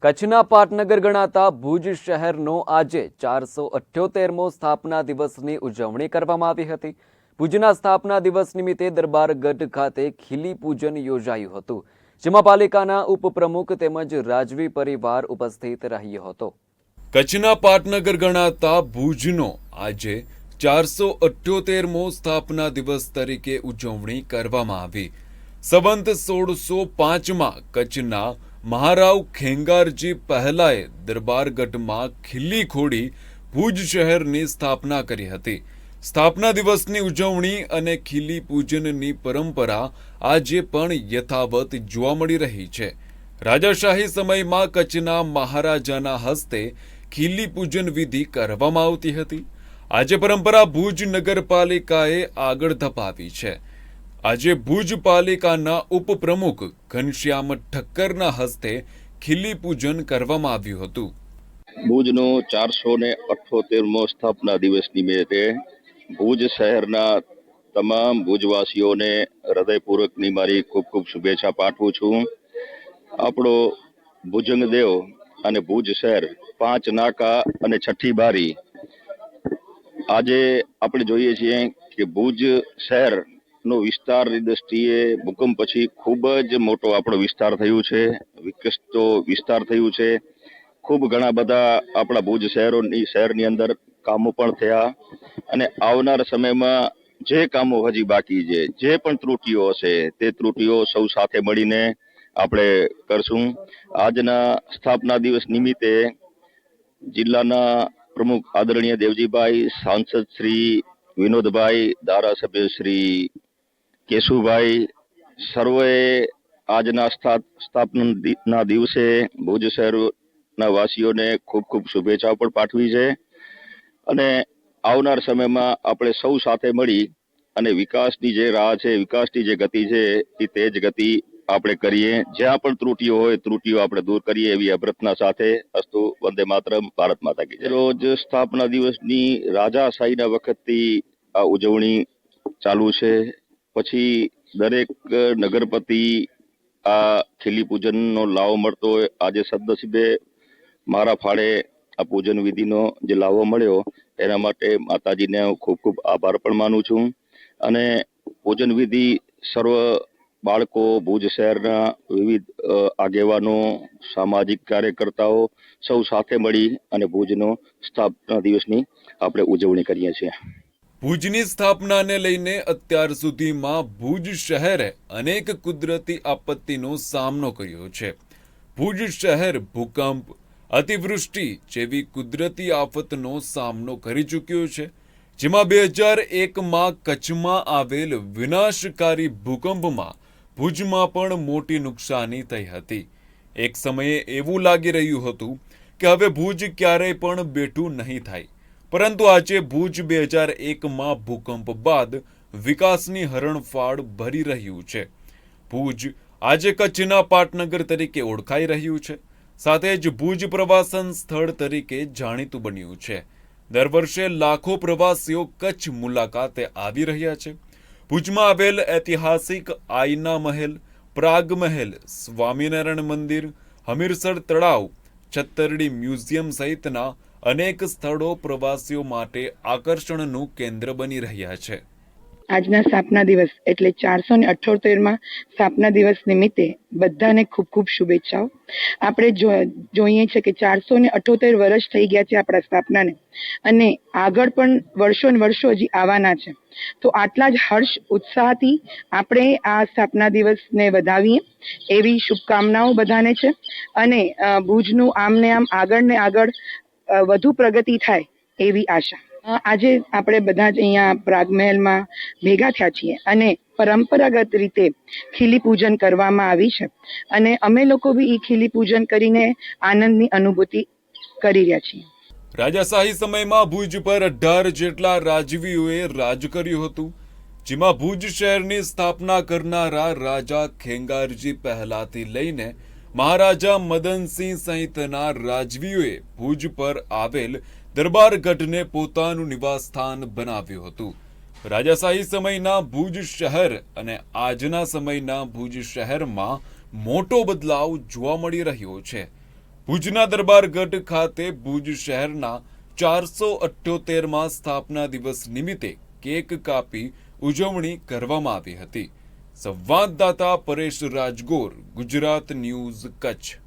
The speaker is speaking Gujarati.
કચ્છના પાટનગર ગણાતા ભુજ શહેરનો આજે 478મો સ્થાપના દિવસની ઉજવણી કરવામાં આવી હતી। ભુજના સ્થાપના દિવસ નિમિત્તે દરબારગઢ ખાતે ખીલી પૂજન યોજાયું હતું, જેમાં પાલિકાના ઉપપ્રમુખ તેમજ રાજવી પરિવાર ઉપસ્થિત રહ્યો હતો। કચ્છના પાટનગર ગણાતા ભુજનો આજે 478મો સ્થાપના દિવસ તરીકે ઉજવણી કરવામાં આવી। સંવંત 1605માં કચ્છના महाराव खेंगारजी पहलाए दरबारगढ़ में खिल्ली खोड़ी भुज शहर की स्थापना करी हती। स्थापना दिवस की उजवणी अने खिल्ली पूजन की परंपरा आजे पण यथावत जोवा मळी रही छे। राजाशाही समय में कच्छना महाराजाना हस्ते खिल्ली पूजन विधि करवामां आवती हती। आजे परंपरा भुज नगरपालिकाए आगळ धपावी छे। આજે ભુજ પાલિકાના ઉપપ્રમુખ ઘનશ્યામ ઠક્કરના હસ્તે ખીલી પૂજન કરવામાં આવ્યું હતું। ભુજનો 478મો સ્થાપના દિવસ નિમિત્તે ભુજ શહેરના તમામ ભુજવાસીઓને હૃદયપૂર્વકની મારી ખૂબ ખૂબ શુભેચ્છા પાઠવું છું। આપણો ભુજંગદેવ અને ભુજ શહેર 5 નાકા અને 6ઠી બારી આજે આપણે જોઈએ છીએ કે ભુજ શહેર નો વિસ્તારની દ્રષ્ટિએ ભૂકંપ પછી ખૂબ જ મોટો આપણો વિસ્તાર થયું છે, વિકસતો વિસ્તાર થયું છે। ખૂબ ઘણા બધા આપણા ભુજ શહેરની અંદર કામો પણ થયા અને આવનાર સમયમાં જે કામો હજી બાકી છે, જે પણ ત્રુટીઓ હશે તે ત્રુટીઓ સૌ સાથે મળીને આપણે કરશું। આજના સ્થાપના દિવસ નિમિત્તે જિલ્લાના પ્રમુખ આદરણીય દેવજીભાઈ, સાંસદ શ્રી વિનોદભાઈ, ધારાસભ્ય શ્રી કેશુભાઈ, સર્વે આજના સ્થાપના દિવસે ભુજ શહેરના વાસીઓને ખૂબ ખૂબ શુભેચ્છાઓ પણ પાઠવી છે અને આવનાર સમયમાં આપણે સૌ સાથે મળી અને વિકાસની જે રાહ છે, વિકાસની જે ગતિ છે એ તેજ ગતિ આપણે કરીએ। જ્યાં પણ ત્રુટીઓ હોય ત્રુટીઓ આપણે દૂર કરીએ એવી અભ્યર્થના સાથે અસ્તુ। વંદે માતરમ, ભારત માતા કી જય। રોજ સ્થાપના દિવસની રાજાશાહીના વખતથી આ ઉજવણી ચાલુ છે। પછી દરેક નગરપતિ આ ખીલી પૂજનનો લાવો મળતો હોય। આજે સદનસીબે મારા ફાળે આ પૂજન વિધિનો જે લાવો મળ્યો એના માટે માતાજીને હું ખૂબ ખૂબ આભાર પણ માનું છું અને પૂજન વિધિ સર્વ બાળકો, ભુજ શહેરના વિવિધ આગેવાનો, સામાજિક કાર્યકર્તાઓ સૌ સાથે મળી અને ભુજનો સ્થાપના દિવસની આપણે ઉજવણી કરીએ છીએ। ભુજની સ્થાપનાને લઈને અત્યાર સુધીમાં ભુજ શહેરે અનેક કુદરતી આપત્તિનો સામનો કર્યો છે। ભુજ શહેર ભૂકંપ, અતિવૃષ્ટિ જેવી કુદરતી આફતનો સામનો કરી ચૂક્યો છે, જેમાં 2001માં કચ્છમાં આવેલ વિનાશકારી ભૂકંપમાં ભુજમાં પણ મોટી નુકસાની થઈ હતી। એક સમયે એવું લાગી રહ્યું હતું કે હવે ભુજ ક્યારેય પણ બેઠું નહીં થાય, પરંતુ આજે ભુજ 2001માં ભૂકંપ બાદ વિકાસની હરણફાળ ભરી રહ્યું છે। ભુજ આજે કચ્છના પાટનગર તરીકે ઓળખાઈ રહ્યું છે, સાથે જ ભુજ પ્રવાસન સ્થળ તરીકે જાણીતું બન્યું છે। દર વર્ષે લાખો પ્રવાસીઓ કચ્છ મુલાકાતે આવી રહ્યા છે। ભુજમાં આવેલ ઐતિહાસિક આઈના મહેલ, પ્રાગ મહેલ, સ્વામિનારાયણ મંદિર, હમીરસર તળાવ, છત્તરડી મ્યુઝિયમ સહિતના અનેક સ્થળો પ્રવાસીઓ માટે આકર્ષણનું કેન્દ્ર બની રહ્યા છે। આજના સ્થાપના દિવસ એટલે 478માં સ્થાપના દિવસ નિમિત્તે બધાને ખૂબ ખૂબ શુભેચ્છાઓ। આપણે જોઈએ છે કે 478 વર્ષ થઈ ગયા છે આપણા સ્થાપનાને અને આગળ પણ વર્ષો ને વર્ષો હજી આવવાના છે। તો આટલા જ હર્ષ ઉત્સાહથી આપણે આ સ્થાપના દિવસને વધાવીએ એવી શુભકામનાઓ બધાને છે અને ભુજનું આમ ને આમ આગળ ને આગળ વધુ પ્રગતિ થાય એવી આશા। આજે આપણે બધા જ અહીંયા પ્રાગમહેલમાં ભેગા થયા છીએ અને પરંપરાગત રીતે ખીલી પૂજન કરવામાં આવી છે અને અમે લોકો બી એ ખીલી પૂજન કરીને આનંદની અનુભૂતિ કરી રહ્યા છીએ। રાજાશાહી સમયમાં ભુજ પર 18 જેટલા રાજવીઓએ રાજ કર્યું હતું, જેમાં ભુજ શહેરની સ્થાપના કરનારા રાજા ખેંગારજી પહેલાથી લઈને મહારાજા મદનસિંહ સહિતના રાજવીઓએ ભુજ પર આવેલ દરબારગઢને પોતાનું નિવાસસ્થાન બનાવ્યું હતું। રાજાશાહી સમયના ભુજ શહેર અને આજના સમયના ભુજ શહેરમાં મોટો બદલાવ જોવા મળી રહ્યો છે। ભુજના દરબારગઢ ખાતે ભુજ શહેરના 478માં સ્થાપના દિવસ નિમિત્તે કેક કાપી ઉજવણી કરવામાં આવી હતી. સંવાદદાતા પરેશ રાજગોર, ગુજરાત ન્યૂઝ, કચ્છ.